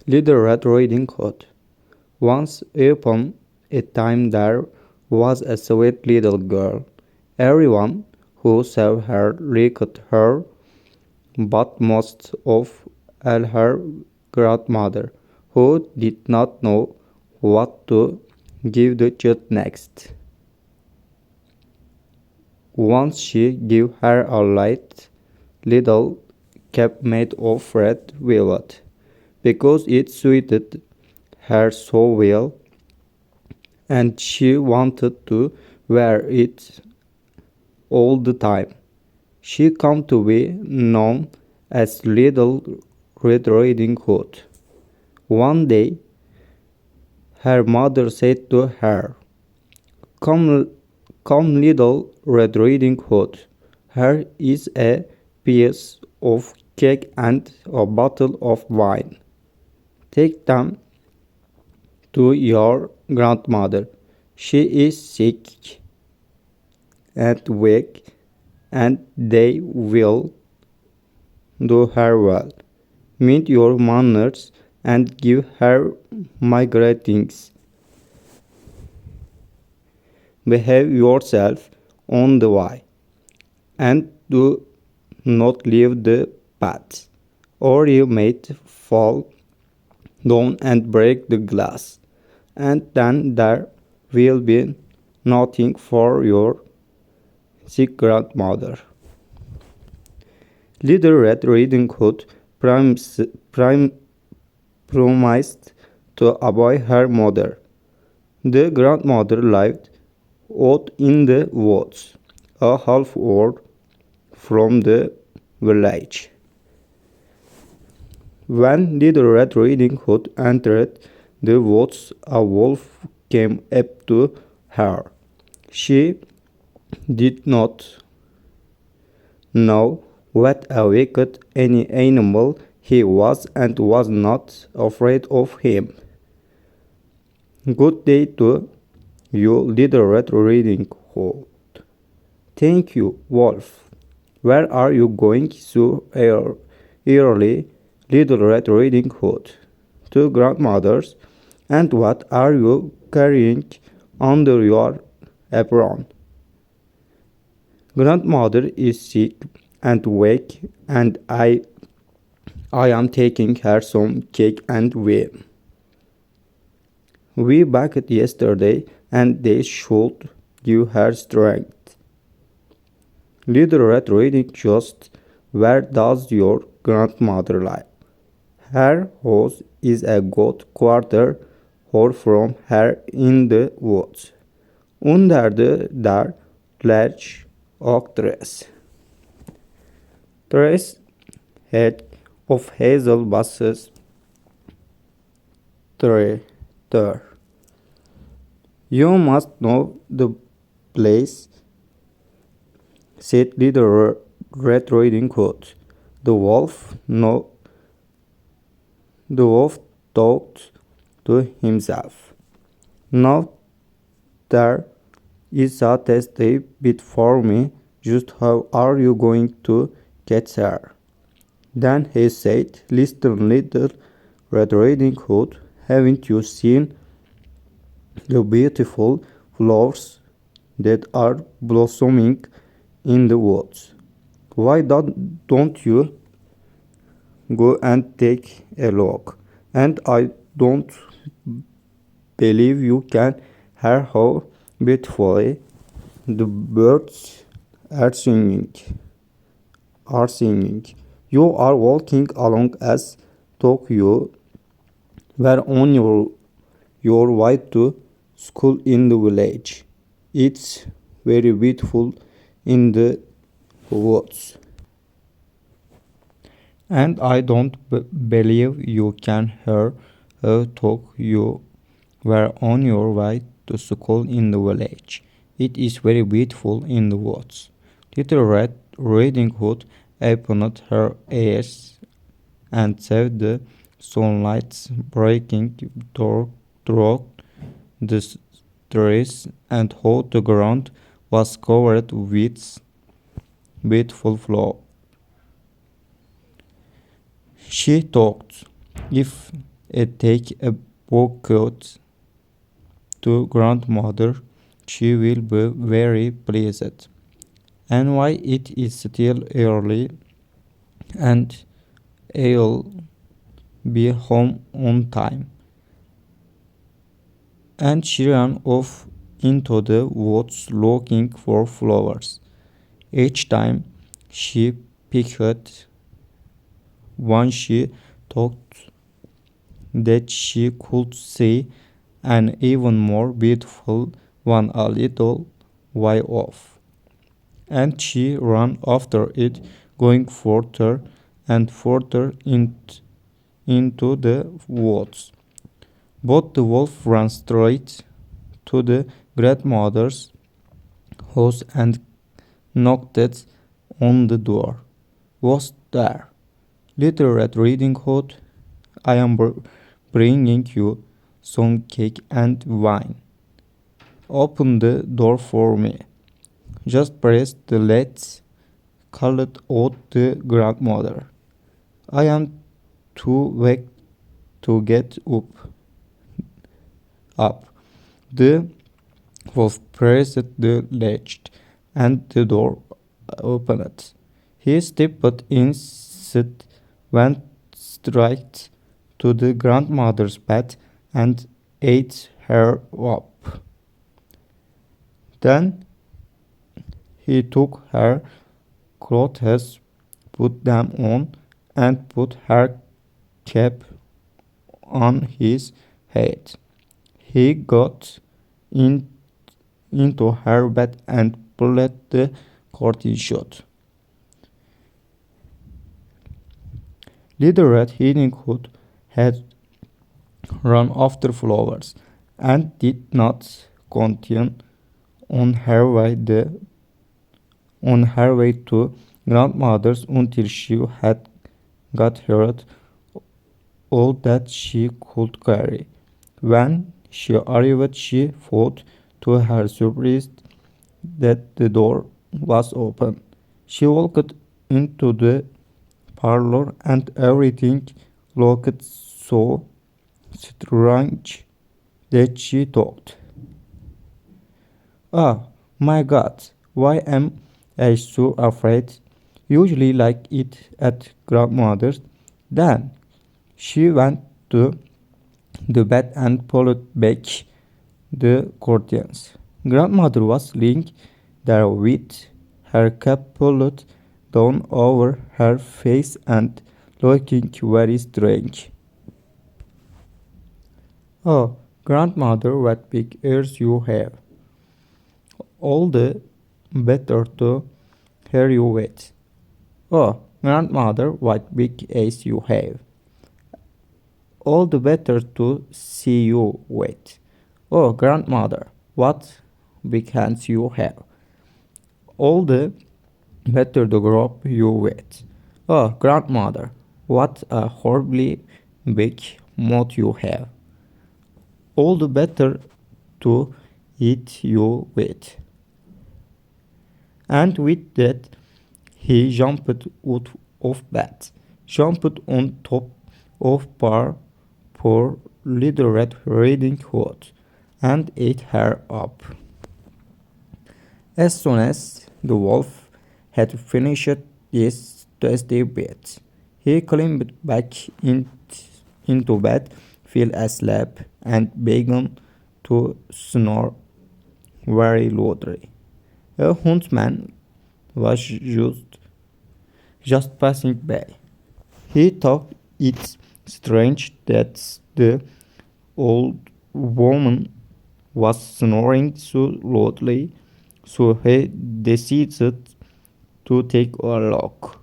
Little Red Riding Hood. Once upon a time there was a sweet little girl. Everyone who saw her liked her, but most of all her grandmother, who did not know what to give the child next. Once she gave her a light little cap made of red velvet, because it suited her so well, and she wanted to wear it all the time. She came to be known as Little Red Riding Hood. One day, her mother said to her, Come, come, Little Red Riding Hood. Here is a piece of cake and a bottle of wine. Take them to your grandmother. She is sick and weak, and they will do her well. Meet your manners and give her my greetings. Behave yourself on the way, and do not leave the path, or you might fall down and break the glass, and then there will be nothing for your sick grandmother. Little Red Riding Hood promised to obey her mother. The grandmother lived out in the woods, a half hour from the village. When Little Red Riding Hood entered the woods, a wolf came up to her. She did not know what a wicked any animal he was, and was not afraid of him. Good day to you, Little Red Riding Hood. Thank you, Wolf. Where are you going so early, Little Red Riding Hood? To grandmother's. And what are you carrying under your apron? Grandmother is sick and weak, and I am taking her some cake and wine. We baked yesterday, and they should give her strength. Little Red Riding Hood, where does your grandmother live? Her house is a good quarter or from her in the woods, under the large oak trees. Trees head of hazel bushes there. You must know the place, said Little Red Riding Hood. The wolf thought to himself, now there is a tasty bit for me. Just how are you going to get her? Then he said, Listen, Little Red Riding Hood, haven't you seen the beautiful flowers that are blossoming in the woods? Why don't you go and take a look? And I don't believe you can hear how beautifully the birds are singing. You are walking along as though you were on your way to school in the village. It's very beautiful in the woods. And I don't believe you can hear her talk. You were on your way to school in the village. It is very beautiful in the woods. Little Red Riding Hood opened her eyes and saw the sunlight breaking through the trees, and how the ground was covered with beautiful flowers. She thought, if It take a bucket to grandmother. She will be very pleased. And why it is still early and I'll be home on time. And she ran off into the woods looking for flowers. Each time she picked one, she thought that she could see an even more beautiful one a little way off. And she ran after it, going further and further into the woods. But the wolf ran straight to the grandmother's house and knocked on the door. Was there? Little Red Riding Hood, I am bringing you some cake and wine. Open the door for me. Just press the latch, called out the grandmother. I am too weak to get up. The wolf pressed the latch and the door opened. He stepped inside, went straight to the grandmother's bed and ate her up. Then he took her clothes, put them on, and put her cap on his head. He got in, into her bed and pulled the curtain shut. Little Red Riding Hood had run after flowers and did not continue on her way to grandmother's until she had got heard all that she could carry. When she arrived, she found to her surprise that the door was open. She walked into the parlor and everything looked so strange that she thought, "Ah, my God, why am I so afraid? Usually like it at grandmother's." Then she went to the bed and pulled back the curtains. Grandmother was lying there with her cap pulled down over her face and looking very strange. "Oh, grandmother, what big ears you have! All the better to hear you with." "Oh, grandmother, what big eyes you have! All the better to see you with." "Oh, grandmother, what big hands you have! All the better to grab you with." "Oh, grandmother, what a horribly big mouth you have! All the better to eat you with." And with that, he jumped out of bed, jumped on top of poor Little Red Riding Hood, and ate her up. As soon as the wolf had finished this tasty bit, he climbed back into bed, fell asleep, and began to snore very loudly. A huntsman was just passing by. He thought it strange that the old woman was snoring so loudly, so he decided to take a look.